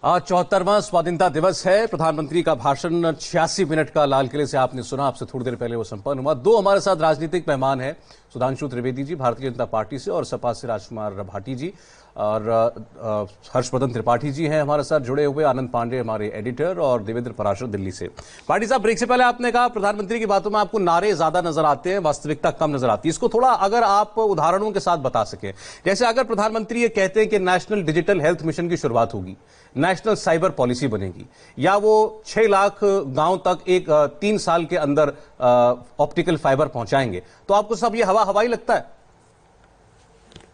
आज 74वां स्वाधीनता दिवस है। प्रधानमंत्री का भाषण 86 मिनट का लाल किले से आपने सुना। आपसे थोड़ी देर पहले वो संपन्न हुआ। दो हमारे साथ राजनीतिक मेहमान हैं, सुधांशु त्रिवेदी जी भारतीय जनता पार्टी से और सपा से राजकुमार भाटी जी, और हर्षवर्धन त्रिपाठी जी हैं हमारे साथ जुड़े हुए, आनंद पांडे हमारे एडिटर, और देवेंद्र पराशर दिल्ली से। पाटी साहब, ब्रेक से पहले आपने कहा प्रधानमंत्री की बातों में आपको नारे ज्यादा नजर आते हैं, वास्तविकता कम नजर आती है। इसको थोड़ा अगर आप उदाहरणों के साथ बता सकें, जैसे अगर प्रधानमंत्री ये कहते हैं कि नेशनल डिजिटल हेल्थ मिशन की शुरुआत होगी, नेशनल साइबर पॉलिसी बनेगी, या वो 6 लाख गांव तक 3 साल के अंदर ऑप्टिकल फाइबर पहुंचाएंगे, तो आपको सब ये हवाई लगता है?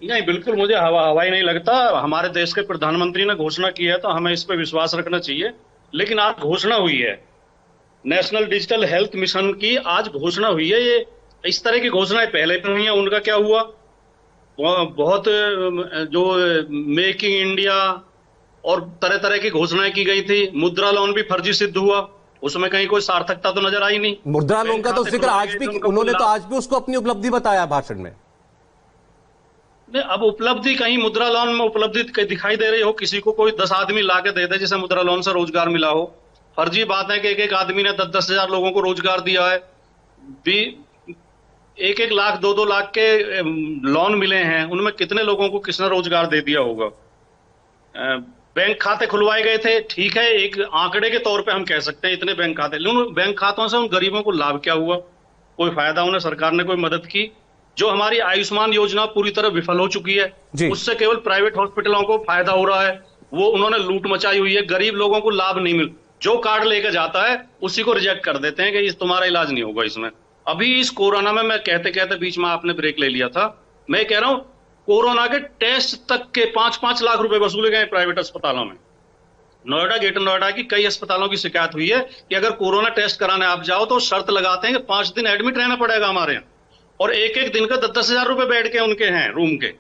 नहीं, बिल्कुल मुझे हवाई नहीं लगता। हमारे देश के प्रधानमंत्री ने घोषणा की है तो हमें इस पर विश्वास रखना चाहिए। लेकिन आज घोषणा हुई है नेशनल डिजिटल हेल्थ मिशन की, आज घोषणा हुई है। ये इस तरह की घोषणाएं पहले भी हुई हैं, उनका क्या हुआ? बहुत जो मेक इन इंडिया और तरह तरह की घोषणाएं की गई थी। मुद्रा लोन भी फर्जी सिद्ध हुआ, उसमें कहीं कोई सार्थकता तो नजर आई नहीं। मुद्रा लोन का तो जिक्र आज भी उन्होंने तो आज भी उसको अपनी उपलब्धि बताया भाषण में। नहीं, अब उपलब्धि कहीं मुद्रा लोन में उपलब्धि दिखाई दे रही हो किसी को? कोई 10 आदमी लाके दे दे जिसे मुद्रा लोन से रोजगार मिला हो। फर्जी बात है कि एक आदमी ने 10 हजार लोगों को रोजगार दिया है। 1 लाख 2 लाख के लोन मिले हैं, उनमें कितने लोगों को किसने रोजगार दे दिया होगा? बैंक खाते खुलवाए गए थे, ठीक है, एक आंकड़े के तौर पे हम कह सकते हैं इतने बैंक खाते, लेकिन उन बैंक खातों से उन गरीबों को लाभ क्या हुआ? कोई फायदा उन्हें सरकार ने कोई मदद की? जो हमारी आयुष्मान योजना पूरी तरह विफल हो चुकी है, उससे केवल प्राइवेट हॉस्पिटलों को फायदा हो रहा है। वो उन्होंने लूट मचाई हुई है, गरीब लोगों को लाभ नहीं मिल, जो कार्ड लेकर जाता है उसी को रिजेक्ट कर देते हैं कि इस तुम्हारा इलाज नहीं होगा इसमें। अभी इस कोरोना में मैं कहते कहते बीच में आपने ब्रेक ले लिया था, मैं कह रहा हूं कोरोना के टेस्ट तक के 5-5 लाख रुपए वसूले गए प्राइवेट अस्पतालों में। नोएडा, ग्रेटर नोएडा की कई अस्पतालों की शिकायत हुई है कि अगर कोरोना टेस्ट कराने आप जाओ तो शर्त लगाते हैं कि 5 दिन एडमिट रहना पड़ेगा हमारे यहाँ, और एक दिन का 10-10 हजार रुपए बैठ के उनके हैं रूम के।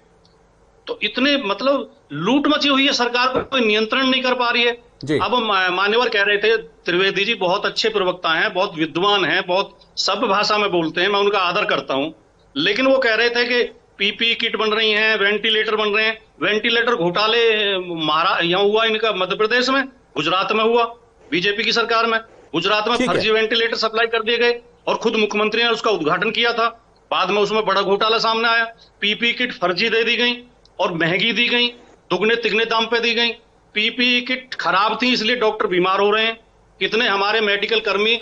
तो इतने मतलब लूट मची हुई है, सरकार को कोई नियंत्रण नहीं कर पा रही है। अब मान्यवर कह रहे थे त्रिवेदी जी, बहुत अच्छे प्रवक्ता हैं, बहुत विद्वान हैं, बहुत सब भाषा में बोलते हैं, मैं उनका आदर करता हूं। लेकिन वो कह रहे थे कि पीपी किट बन रही हैं, वेंटिलेटर बन रहे हैं। वेंटिलेटर घोटाले यहाँ हुआ इनका मध्य प्रदेश में, गुजरात में हुआ बीजेपी की सरकार में। गुजरात में फर्जी वेंटिलेटर सप्लाई कर दिए गए और खुद मुख्यमंत्री ने उसका उद्घाटन किया था। बाद में उसमें बड़ा घोटाला सामने आया, पीपी किट फर्जी दे दी गई और महंगी दी गई, दुगने तिगने दाम पे दी गई। पीपी किट खराब थी इसलिए डॉक्टर बीमार हो रहे हैं, कितने हमारे मेडिकल कर्मी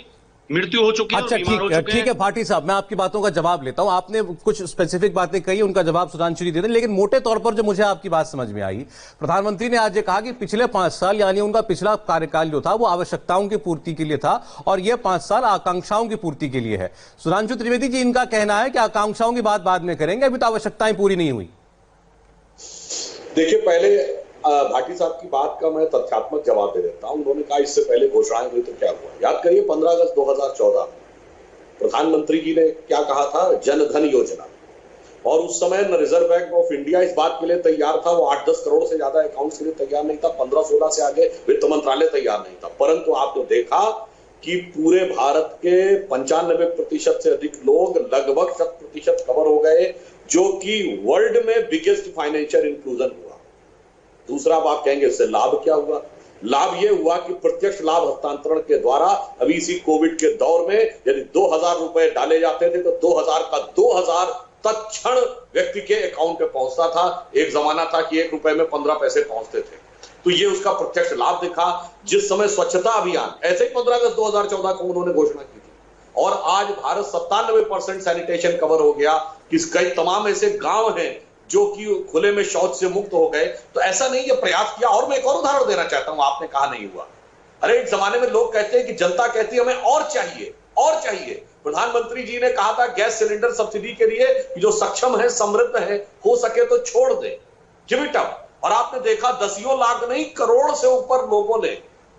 मृत्यु हो चुकी है। अच्छा, ठीक है भाटी साहब, मैं आपकी बातों का जवाब लेता हूं। आपने कुछ स्पेसिफिक बातें कही, उनका जवाब सुधांशु जी दे दें, लेकिन मोटे तौर पर जो मुझे आपकी बात समझ में आई, प्रधानमंत्री ने आज ये कहा कि पिछले 5 साल यानी उनका पिछला कार्यकाल जो था वो आवश्यकताओं की पूर्ति के लिए था और ये 5 साल आकांक्षाओं की पूर्ति के लिए है। सुधांशु त्रिवेदी जी, इनका कहना है कि आकांक्षाओं की बात बाद में करेंगे, अभी तो आवश्यकताएं पूरी नहीं हुई। देखिए, पहले भाटी साहब की बात का मैं तथ्यात्मक जवाब दे देता हूं। उन्होंने कहा इससे पहले घोषणाएं हुई तो क्या हुआ। याद करिए 15 अगस्त 2014 प्रधानमंत्री जी ने क्या कहा था, जनधन योजना। और उस समय न रिजर्व बैंक ऑफ इंडिया इस बात के लिए तैयार था, वो 8-10 करोड़ से ज्यादा अकाउंट्स के लिए तैयार नहीं था, 15-16 से आगे वित्त मंत्रालय तैयार नहीं था। परंतु आपने देखा कि पूरे भारत के 95% से अधिक लोग, लगभग 100% कवर हो गए, जो कि वर्ल्ड में बिगेस्ट फाइनेंशियल इंक्लूजन हुआ। दूसरा आप कहेंगे इससे लाभ क्या हुआ? लाभ यह हुआ कि प्रत्यक्ष लाभ हस्तांतरण के द्वारा अभी इसी कोविड के दौर में यदि 2000 रुपए डाले जाते थे तो 2000 का 2000 तत्क्षण व्यक्ति के अकाउंट पे पहुंचता था। एक जमाना था कि 1 रुपए में 15 पैसे पहुंचते थे। तो ये उसका प्रत्यक्ष लाभ दिखा। जिस समय स्वच्छता अभियान, ऐसे ही 15 अगस्त 2014 को उन्होंने घोषणा की थी, और आज भारत 97% सैनिटेशन कवर हो गया कि कई तमाम ऐसे गांव हैं जो कि खुले में शौच से मुक्त हो गए। तो ऐसा नहीं ये प्रयास किया। और मैं एक और उदाहरण देना चाहता हूं, आपने कहा नहीं हुआ। अरे एक जमाने में लोग कहते हैं कि जनता कहती है हमें और चाहिए और चाहिए। प्रधानमंत्री जी ने कहा था गैस सिलेंडर सब्सिडी के लिए कि जो सक्षम है, समृद्ध है, हो सके तो छोड़ दे, गिव इट अप। और आपने देखा दसियों लाख नहीं, करोड़ से ऊपर लोगों ने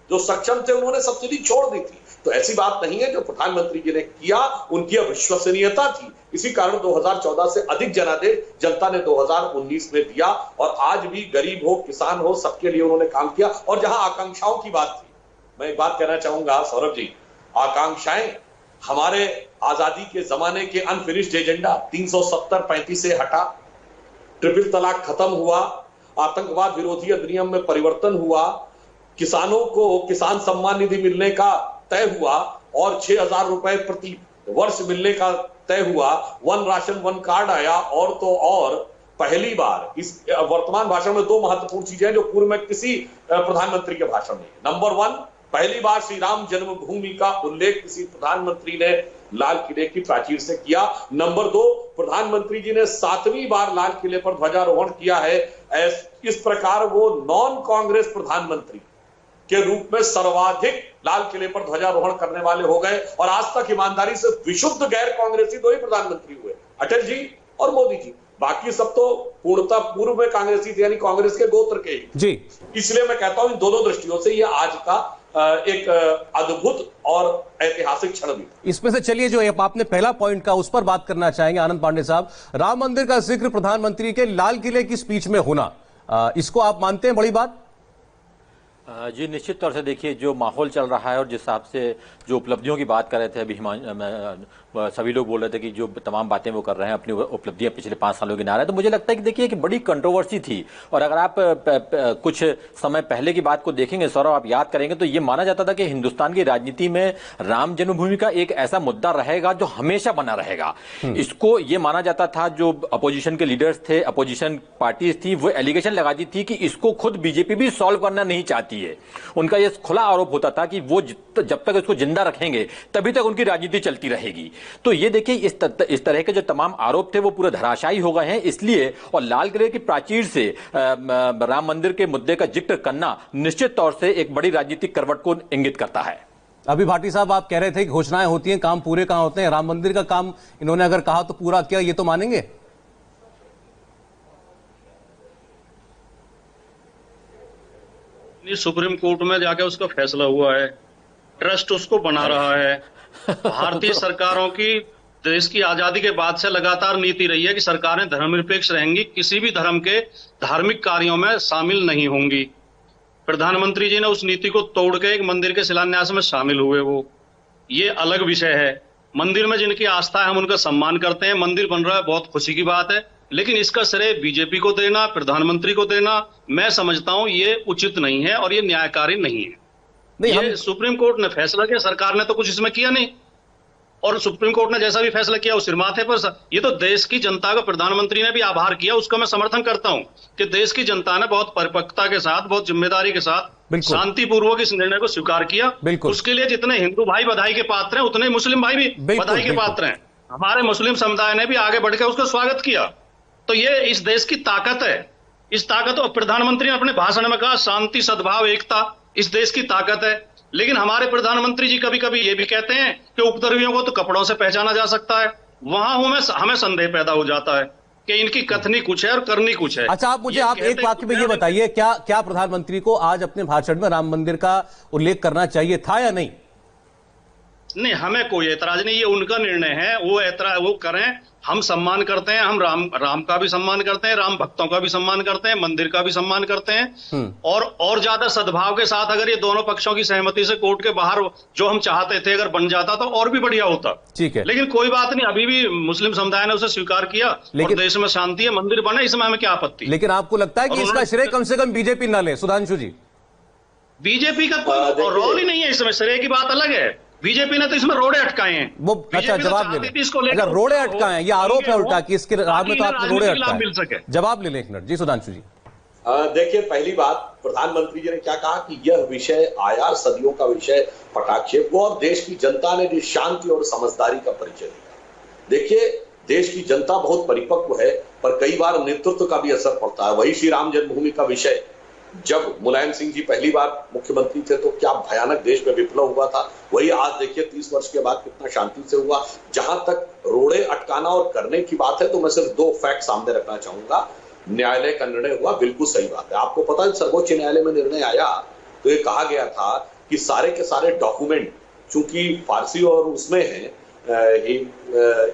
जो सक्षम थे उन्होंने सब्सिडी छोड़ दी थी। तो ऐसी बात नहीं है, जो प्रधानमंत्री जी ने किया उनकी अविश्वसनीयता थी। इसी कारण 2014 से अधिक जनादेश जनता ने 2019 में दिया, और आज भी गरीब हो, किसान हो, सबके लिए उन्होंने काम किया। और जहां आकांक्षाओं की बात थी, मैं एक बात कहना चाहूंगा सौरभ जी, आकांक्षाएं हमारे आजादी के जमाने के अनफिनिश्ड एजेंडा 370-35 से हटा, ट्रिपल तलाक खत्म हुआ, आतंकवाद विरोधी अधिनियम में परिवर्तन हुआ, किसानों को किसान सम्मान निधि मिलने का तय हुआ और 6,000 रुपए प्रति वर्ष मिलने का तय हुआ, वन राशन वन कार्ड आया, और तो और पहली बार इस वर्तमान भाषण में दो महत्वपूर्ण चीजें हैं जो पूर्व में किसी प्रधानमंत्री के भाषण में। नंबर 1, पहली बार श्री राम जन्मभूमि का उल्लेख किसी प्रधानमंत्री ने लाल किले की प्राचीर से किया। नंबर 2, प्रधानमंत्री जी ने 7वीं बार लाल किले पर ध्वजारोहण किया है। इस प्रकार वो नॉन कांग्रेस प्रधानमंत्री के रूप में सर्वाधिक लाल किले पर ध्वजारोहण करने वाले हो गए, और आज तक ईमानदारी से विशुद्ध गैर कांग्रेसी 2 ही प्रधानमंत्री हुए, अटल जी और मोदी जी। बाकी सब तो पूर्णतः पूर्व में कांग्रेसी थे, यानी कांग्रेस के गोत्र के ही जी। इसलिए मैं कहता हूं इन दोनों दृष्टियों से ये आज का एक अद्भुत और ऐतिहासिक क्षण भी। इसमें से चलिए जो आपने पहला पॉइंट का उस पर बात करना चाहेंगे आनंद पांडे साहब। राम मंदिर का जिक्र प्रधानमंत्री के लाल किले की स्पीच में होना, इसको आप मानते हैं बड़ी बात? जी निश्चित तौर से देखिए, जो माहौल चल रहा है और जिस हिसाब से जो उपलब्धियों की बात कर रहे थे अभी सभी लोग बोल रहे थे कि जो तमाम बातें वो कर रहे हैं, अपनी उपलब्धियां पिछले 5 सालों की गिना रहे हैं, तो मुझे लगता है कि देखिए कि बड़ी कंट्रोवर्सी थी। और अगर आप कुछ समय पहले की बात को देखेंगे सौरभ, आप याद करेंगे तो ये माना जाता था कि हिंदुस्तान की राजनीति में राम जन्मभूमि का एक ऐसा मुद्दा रहेगा जो हमेशा बना रहेगा। इसको ये माना जाता था, जो अपोजिशन के लीडर्स थे, अपोजिशन पार्टीज थी, वो एलिगेशन लगाती थी कि इसको खुद बीजेपी भी सॉल्व करना नहीं चाहती है। उनका यह खुला आरोप होता था कि वो जब तक इसको जिंदा रखेंगे तभी तक उनकी राजनीति चलती रहेगी। तो ये देखिए इस तरह के जो तमाम आरोप थे वो पूरे धराशायी हो गए हैं। इसलिए और लाल किले की प्राचीर से राम मंदिर के मुद्दे का जिक्र करना निश्चित तौर से एक बड़ी राजनीतिक करवट को इंगित करता है। अभी भाटी साहब आप कह रहे थे कि घोषणाएं होती हैं, काम पूरे कहां होते हैं? राम मंदिर का काम इन्होंने अगर कहा तो पूरा किया, ये तो मानेंगे? सुप्रीम कोर्ट में जाके उसका फैसला हुआ है, ट्रस्ट उसको बना रहा है। भारतीय सरकारों की देश की आजादी के बाद से लगातार नीति रही है कि सरकारें धर्मनिरपेक्ष रहेंगी, किसी भी धर्म के धार्मिक कार्यों में शामिल नहीं होंगी। प्रधानमंत्री जी ने उस नीति को तोड़ के एक मंदिर के शिलान्यास में शामिल हुए, वो ये अलग विषय है। मंदिर में जिनकी आस्था है हम उनका सम्मान करते हैं, मंदिर बन रहा है बहुत खुशी की बात है, लेकिन इसका श्रेय बीजेपी को देना, प्रधानमंत्री को देना, मैं समझता हूं ये उचित नहीं है और ये न्यायकारी नहीं है। ये सुप्रीम कोर्ट ने फैसला किया, सरकार ने तो कुछ इसमें किया नहीं, और सुप्रीम कोर्ट ने जैसा भी फैसला किया उस सिर माथे पर ये तो देश की जनता का प्रधानमंत्री ने भी आभार किया, उसका मैं समर्थन करता हूं कि देश की जनता ने बहुत परिपक्वता के साथ, बहुत जिम्मेदारी के साथ शांतिपूर्वक इस निर्णय को स्वीकार किया। उसके लिए जितने हिंदू भाई बधाई के पात्र हैं उतने मुस्लिम भाई भी बधाई के पात्र हैं। हमारे मुस्लिम समुदाय ने भी आगे बढ़कर उसका स्वागत किया। तो ये इस देश की ताकत है। इस ताकत, और प्रधानमंत्री ने अपने भाषण में कहा शांति, सद्भाव, एकता इस देश की ताकत है। लेकिन हमारे प्रधानमंत्री जी कभी कभी ये भी कहते हैं कि उपद्रवियों को तो कपड़ों से पहचाना जा सकता है। वहां हमें संदेह पैदा हो जाता है कि इनकी कथनी कुछ है और करनी कुछ है। अच्छा, आप एक वाक्य में ये बताइए, क्या प्रधानमंत्री को आज अपने भाषण में राम मंदिर का उल्लेख करना चाहिए था या नहीं? नहीं, हमें कोई ऐतराज नहीं, ये उनका निर्णय है, वो करें। हम सम्मान करते हैं, हम राम का भी सम्मान करते हैं, राम भक्तों का भी सम्मान करते हैं, मंदिर का भी सम्मान करते हैं। और ज्यादा सद्भाव के साथ अगर ये दोनों पक्षों की सहमति से कोर्ट के बाहर जो हम चाहते थे अगर बन जाता तो और भी बढ़िया होता। ठीक है, लेकिन कोई बात नहीं, अभी भी मुस्लिम समुदाय ने उसे स्वीकार किया और देश में शांति है, मंदिर बने, इसमें हमें क्या आपत्ति। लेकिन आपको लगता है कि इसका श्रेय कम से कम बीजेपी ना ले? सुधांशु जी, बीजेपी का कोई रोल ही नहीं है इसमें, श्रेय की बात अलग है। बीजेपी ने तो इसमें रोड़े अटकाए हैं। वो अच्छा जवाब ले लें, अगर रोड़े अटकाए हैं, ये आरोप है उल्टा कि इसके राह में तो आपने रोड़े अटकाए। जवाब ले लें एक मिनट जी सुधांशु जी। देखिए, पहली बात, प्रधानमंत्री जी ने क्या कहा कि यह विषय आया सदियों का विषय पटाक्षेप को, और देश की जनता ने जिस शांति और समझदारी का परिचय दिया। देखिए, देश की जनता बहुत परिपक्व है, पर कई बार नेतृत्व का भी असर पड़ता है। वही श्री राम जन्मभूमि का विषय, जब मुलायम सिंह जी पहली बार मुख्यमंत्री थे तो क्या भयानक देश में विप्लव हुआ था, वही आज देखिए 30 वर्ष के बाद कितना शांति से हुआ। जहां तक रोड़े अटकाना और करने की बात है तो मैं सिर्फ 2 फैक्ट सामने रखना चाहूंगा। न्यायालय का निर्णय हुआ, बिल्कुल सही बात है। आपको पता है सर्वोच्च न्यायालय में निर्णय आया तो ये कहा गया था कि सारे के सारे डॉक्यूमेंट चूंकि फारसी और उसमें है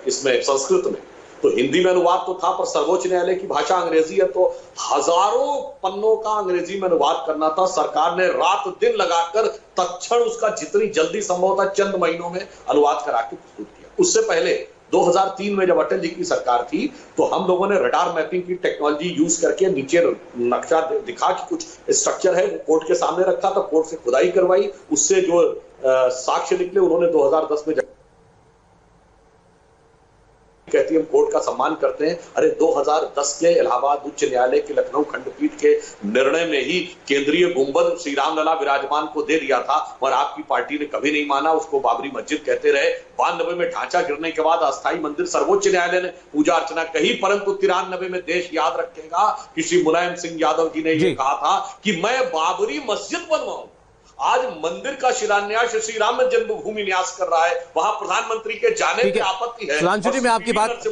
इसमें संस्कृत में, तो हिंदी में अनुवाद तो था, पर सर्वोच्च न्यायालय की भाषा अंग्रेजी है, तो हजारों पन्नों का अंग्रेजी में अनुवाद करना था। सरकार ने रात दिन लगाकर तत्क्षण उसका जितनी जल्दी संभव था चंद महीनों में अनुवाद करा के प्रस्तुत किया। उससे पहले 2003 में जब अटल जी की सरकार थी तो हम लोगों ने रडार मैपिंग की टेक्नोलॉजी यूज करके नीचे नक्शा दिखा कि कुछ स्ट्रक्चर है, कोर्ट के सामने रखा था, कोर्ट से खुदाई करवाई, उससे जो साक्ष्य निकले उन्होंने 2010 में कहती है हम कोर्ट का सम्मान करते हैं। अरे 2010 के इलाहाबाद उच्च न्यायालय के लखनऊ खंडपीठ के निर्णय में ही केंद्रीय गुंबद श्री राम लला विराजमान को दे दिया था और आपकी पार्टी ने कभी नहीं माना, उसको बाबरी मस्जिद कहते रहे। 92 में ढांचा गिरने के बाद अस्थायी मंदिर सर्वोच्च न्यायालय ने पूजा अर्चना कही, परंतु 93 में देश याद रखेगा कि श्री मुलायम सिंह यादव जी ने यह कहा था कि मैं बाबरी मस्जिद बनवाऊं। आज मंदिर का शिलान्यास श्री राम जन्मभूमि न्यास कर रहा है, वहां प्रधानमंत्री के जाने की आपत्ति है। सुधांशु जी, मैं आपकी बात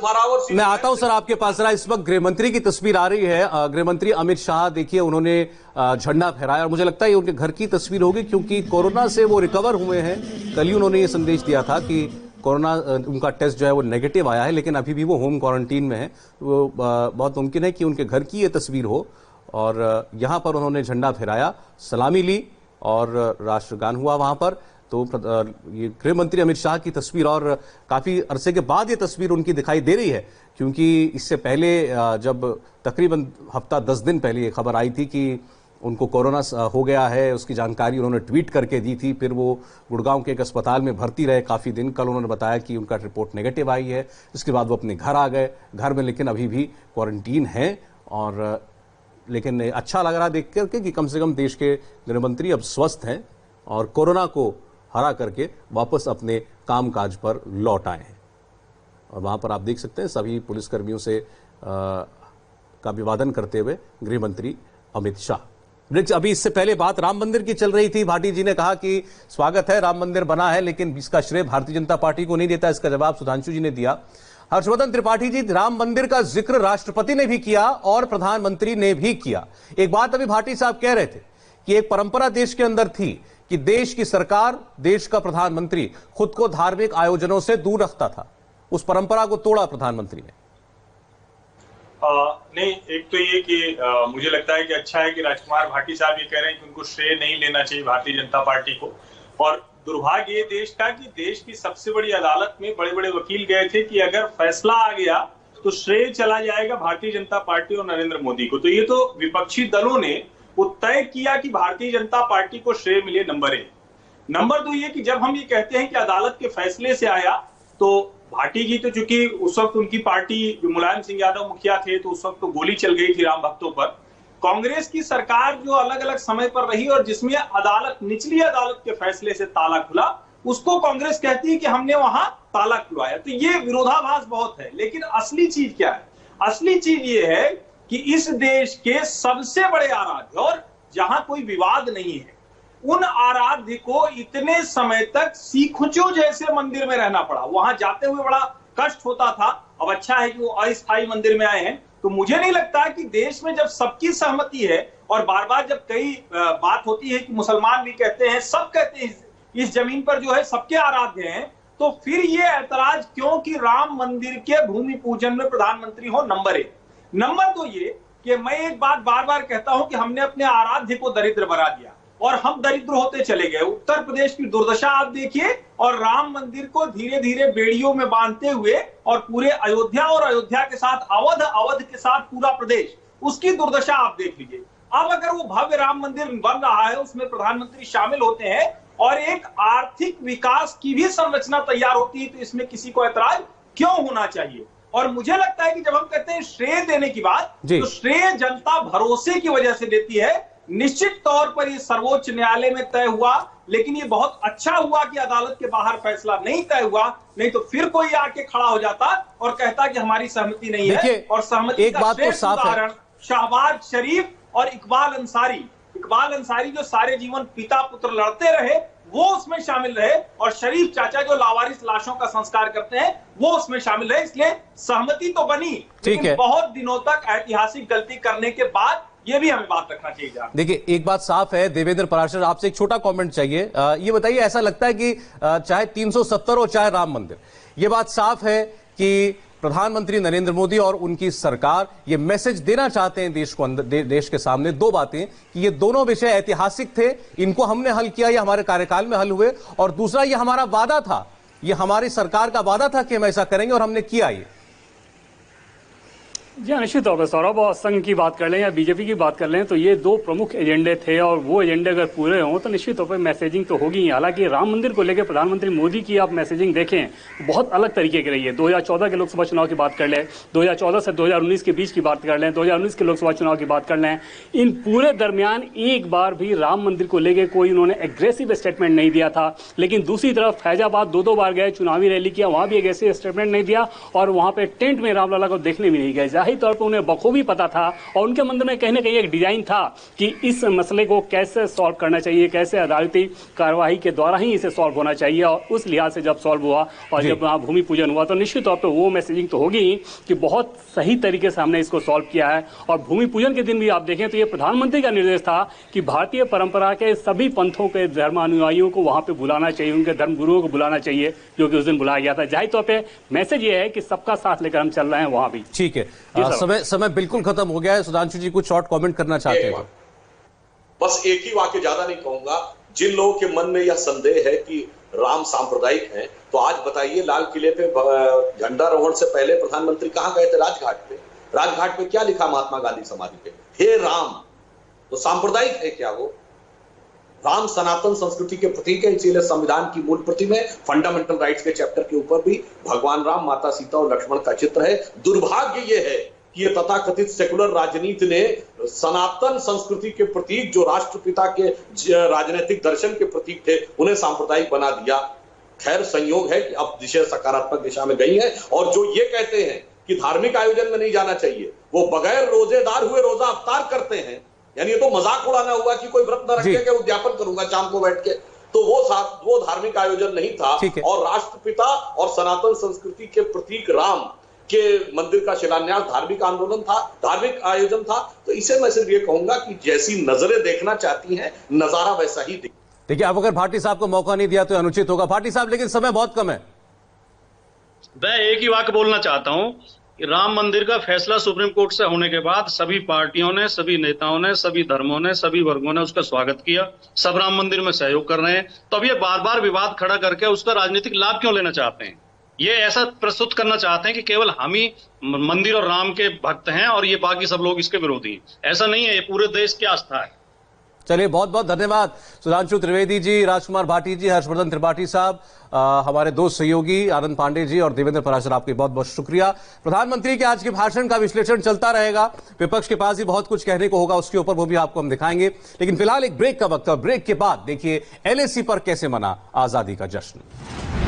मैं आता हूं सर आपके पास। रहा इस वक्त गृह मंत्री की तस्वीर आ रही है। गृह मंत्री अमित शाह देखिए उन्होंने झंडा फहराया और मुझे लगता है ये उनके घर की तस्वीर होगी क्योंकि कोरोना से वो रिकवर हुए हैं। कल ही उन्होंने ये संदेश दिया था कि कोरोना उनका टेस्ट जो है वो नेगेटिव आया है, लेकिन अभी भी वो होम क्वारंटीन में है। वो बहुत मुमकिन है कि उनके घर की ये तस्वीर हो और यहां पर उन्होंने झंडा फहराया, सलामी ली और राष्ट्रगान हुआ वहां पर। तो ये गृह मंत्री अमित शाह की तस्वीर और काफी अरसे के बाद ये तस्वीर उनकी दिखाई दे रही है क्योंकि इससे पहले जब तकरीबन हफ्ता 10 दिन पहले ये खबर आई थी कि उनको कोरोना हो गया है, उसकी जानकारी उन्होंने ट्वीट करके दी थी। फिर वो गुड़गांव के एक अस्पताल में भर्ती रहे काफी दिन। कल उन्होंने बताया कि उनका रिपोर्ट नेगेटिव आई है। इसके बाद वो अपने घर आ गए, घर में लेकिन अभी भी क्वारंटीन है। और लेकिन अच्छा लग रहा देख करके कि कम से कम देश के गृहमंत्री अब स्वस्थ हैं और कोरोना को हरा करके वापस अपने कामकाज पर लौट आए हैं। और वहां पर आप देख सकते हैं सभी पुलिसकर्मियों से का अभिवादन करते हुए गृहमंत्री अमित शाह। अभी इससे पहले बात राम मंदिर की चल रही थी। भाटी जी ने कहा कि स्वागत है, राम मंदिर बना है, लेकिन इसका श्रेय भारतीय जनता पार्टी को नहीं देता। इसका जवाब सुधांशु जी ने दिया। हर्षवर्धन त्रिपाठी जी, राम मंदिर का जिक्र राष्ट्रपति ने भी किया और प्रधानमंत्री ने भी किया। एक बात अभी भाटी साहब कह रहे थे कि एक परंपरा देश के अंदर थी कि देश की सरकार, देश का प्रधानमंत्री खुद को धार्मिक आयोजनों से दूर रखता था। उस परंपरा को तोड़ा प्रधानमंत्री ने। नहीं, एक तो ये कि मुझे लगता है कि अच्छा है कि राजकुमार भाटी साहब ये कह रहे हैं कि उनको श्रेय नहीं लेना चाहिए भारतीय जनता पार्टी को। और दुर्भाग्य ये देश का कि देश की सबसे बड़ी अदालत में बड़े बड़े वकील गए थे कि अगर फैसला आ गया तो श्रेय चला जाएगा भारतीय जनता पार्टी और नरेंद्र मोदी को। तो ये तो विपक्षी दलों ने वो तय किया कि भारतीय जनता पार्टी को श्रेय मिले, नंबर 1। नंबर 2 ये कि जब हम ये कहते हैं कि अदालत के फैसले से आया, तो भाटी जी तो चूंकि उस वक्त उनकी पार्टी जो मुलायम सिंह यादव मुखिया थे तो उस वक्त तो गोली चल गई थी राम भक्तों पर। कांग्रेस की सरकार जो अलग अलग समय पर रही और जिसमें अदालत, निचली अदालत के फैसले से ताला खुला, उसको कांग्रेस कहती है कि हमने वहां ताला खुलवाया। तो ये विरोधाभास बहुत है। लेकिन असली चीज क्या है? असली चीज ये है कि इस देश के सबसे बड़े आराध्य और जहां कोई विवाद नहीं है, उन आराध्य को इतने समय तक सीखुचो जैसे मंदिर में रहना पड़ा। वहां जाते हुए बड़ा कष्ट होता था। अब अच्छा है कि वो अस्थायी मंदिर में आए हैं। तो मुझे नहीं लगता कि देश में जब सबकी सहमति है और बार बार जब कई बात होती है कि मुसलमान भी कहते हैं, सब कहते हैं इस जमीन पर जो है सबके आराध्य हैं, तो फिर ये ऐतराज क्यों कि राम मंदिर के भूमि पूजन में प्रधानमंत्री हो, नंबर 1। नंबर 2 ये कि मैं एक बात बार बार कहता हूं कि हमने अपने आराध्य को दरिद्र बना दिया और हम दरिद्र होते चले गए। उत्तर प्रदेश की दुर्दशा आप देखिए और राम मंदिर को धीरे धीरे बेड़ियों में बांधते हुए और पूरे अयोध्या और अयोध्या के साथ अवध, अवध के साथ पूरा प्रदेश, उसकी दुर्दशा आप देख लीजिए। अब अगर वो भव्य राम मंदिर बन रहा है, उसमें प्रधानमंत्री शामिल होते हैं और एक आर्थिक विकास की भी संरचना तैयार होती है, तो इसमें किसी को ऐतराज क्यों होना चाहिए? और मुझे लगता है कि जब हम कहते हैं श्रेय देने की बात, तो श्रेय जनता भरोसे की वजह से देती है। निश्चित तौर पर ये सर्वोच्च न्यायालय में तय हुआ, लेकिन ये बहुत अच्छा हुआ कि अदालत के बाहर फैसला नहीं तय हुआ, नहीं तो फिर कोई आके खड़ा हो जाता और कहता कि हमारी सहमति नहीं है। और सहमति एक बात तो साफ है, शहबाज शरीफ और इकबाल अंसारी जो सारे जीवन पिता पुत्र लड़ते रहे, वो उसमें शामिल रहे, और शरीफ चाचा जो लावारिस लाशों का संस्कार करते हैं वो उसमें शामिल रहे। इसलिए सहमति तो बनी, लेकिन बहुत दिनों तक ऐतिहासिक गलती करने के बाद ये भी हमें बात रखना चाहिए। देखिए, एक बात साफ है, देवेंद्र पराशर, आपसे एक छोटा कमेंट चाहिए। ये बताइए, ऐसा लगता है कि चाहे 370 हो चाहे राम मंदिर, ये बात साफ है कि प्रधानमंत्री नरेंद्र मोदी और उनकी सरकार ये मैसेज देना चाहते हैं देश को, देश के सामने दो बातें कि ये दोनों विषय ऐतिहासिक थे, इनको हमने हल किया, ये हमारे कार्यकाल में हल हुए, और दूसरा ये हमारा वादा था ये हमारी सरकार का वादा था कि हम ऐसा करेंगे और हमने किया ये। जी निश्चित तौर पर सौरभ, और संघ की बात कर लें या बीजेपी की बात कर लें तो ये दो प्रमुख एजेंडे थे और वो एजेंडे अगर पूरे हों तो निश्चित तौर पर मैसेजिंग तो होगी ही। हालांकि राम मंदिर को लेकर प्रधानमंत्री मोदी की आप मैसेजिंग देखें बहुत अलग तरीके की रही है। 2014 के लोकसभा चुनाव की बात कर लें, 2014 से 2019 के बीच की बात कर लें, 2019 के लोकसभा चुनाव की बात कर लें, इन पूरे दरमियान एक बार भी राम मंदिर को लेकर कोई उन्होंने एग्रेसिव स्टेटमेंट नहीं दिया था। लेकिन दूसरी तरफ फैजाबाद दो बार गए, चुनावी रैली किया, वहां भी एग्रेसिव स्टेटमेंट नहीं दिया और वहां पर टेंट में रामलला को देखने भी नहीं गए। जाहिर तौर पर उन्हें बखूबी पता था और उनके मन में कहीं ना कहीं एक डिजाइन था कि इस मसले को कैसे सॉल्व करना चाहिए, कैसे अदालती कार्रवाई के द्वारा ही इसे सॉल्व होना चाहिए। और उस लिहाज से जब सॉल्व हुआ और जब वहां भूमि पूजन हुआ तो निश्चित तौर पर वो मैसेजिंग तो होगी कि बहुत सही तरीके से हमने इसको सॉल्व किया है। और भूमि पूजन के दिन भी आप देखें तो ये प्रधानमंत्री का निर्देश था कि भारतीय परंपरा के सभी पंथों के धर्मानुयायियों को वहां पर बुलाना चाहिए, उनके धर्म गुरुओं को बुलाना चाहिए, जो कि उस दिन बुलाया गया था। जाहिर तौर पर मैसेज ये है कि सबका साथ लेकर हम चल रहे हैं वहां भी। ठीक है, समय बिल्कुल खत्म हो गया है। सुधांशु जी कुछ शॉर्ट कमेंट करना चाहते हैं? बस एक ही वाक्य, ज्यादा नहीं कहूंगा। जिन लोगों के मन में यह संदेह है कि राम सांप्रदायिक हैं, तो आज बताइए लाल किले पे झंडारोहण से पहले प्रधानमंत्री कहां गए थे? राजघाट पे। राजघाट पे क्या लिखा महात्मा गांधी समाधि पे? हे राम। तो सांप्रदायिक है क्या वो? राम सनातन संस्कृति के प्रतीक है, इसीलिए संविधान की मूल प्रति में फंडामेंटल राइट्स के चैप्टर के ऊपर भी भगवान राम, माता सीता और लक्ष्मण का चित्र है। दुर्भाग्य ये है कि ये तथाकथित सेकुलर राजनीति ने सनातन संस्कृति के प्रतीक, जो राष्ट्रपिता के राजनीतिक दर्शन के प्रतीक थे, उन्हें सांप्रदायिक बना दिया। खैर संयोग है कि अब दिशा सकारात्मक दिशा में गई है। और जो ये कहते हैं कि धार्मिक आयोजन में नहीं जाना चाहिए, वो बगैर रोजेदार हुए रोजा अवतार करते हैं। यानी ये तो मजाक उड़ाना हुआ कि कोई व्रत न रख के उद्यापन करूंगा शाम को बैठ के, तो वो धार्मिक आयोजन नहीं था। और राष्ट्रपिता और सनातन संस्कृति के प्रतीक राम के मंदिर का शिलान्यास धार्मिक आंदोलन था, धार्मिक आयोजन था। तो इसे मैं सिर्फ ये कहूंगा कि जैसी नजरें देखना चाहती हैं, नजारा वैसा ही देखिए। अब अगर भाटी साहब को मौका नहीं दिया तो अनुचित होगा। भाटी साहब, लेकिन समय बहुत कम है। मैं एक ही वाक्य बोलना चाहता हूं कि राम मंदिर का फैसला सुप्रीम कोर्ट से होने के बाद सभी पार्टियों ने, सभी नेताओं ने, सभी धर्मों ने, सभी वर्गों ने उसका स्वागत किया। सब राम मंदिर में सहयोग कर रहे हैं। तो अब ये बार बार विवाद खड़ा करके उसका राजनीतिक लाभ क्यों लेना चाहते हैं? ये ऐसा प्रस्तुत करना चाहते हैं कि केवल हम ही मंदिर और राम के भक्त हैं और ये बाकी सब लोग इसके विरोधी हैं। ऐसा नहीं है, ये पूरे देश की आस्था है। चलिए, बहुत बहुत धन्यवाद सुधांशु त्रिवेदी जी, राजकुमार भाटी जी, हर्षवर्धन त्रिपाठी साहब, हमारे दो सहयोगी आनंद पांडे जी और देवेंद्र पराशर, आपके बहुत बहुत शुक्रिया। प्रधानमंत्री के आज के भाषण का विश्लेषण चलता रहेगा। विपक्ष के पास भी बहुत कुछ कहने को होगा उसके ऊपर, वो भी आपको हम दिखाएंगे। लेकिन फिलहाल एक ब्रेक का वक्त है और ब्रेक के बाद देखिए LAC पर कैसे मना आजादी का जश्न।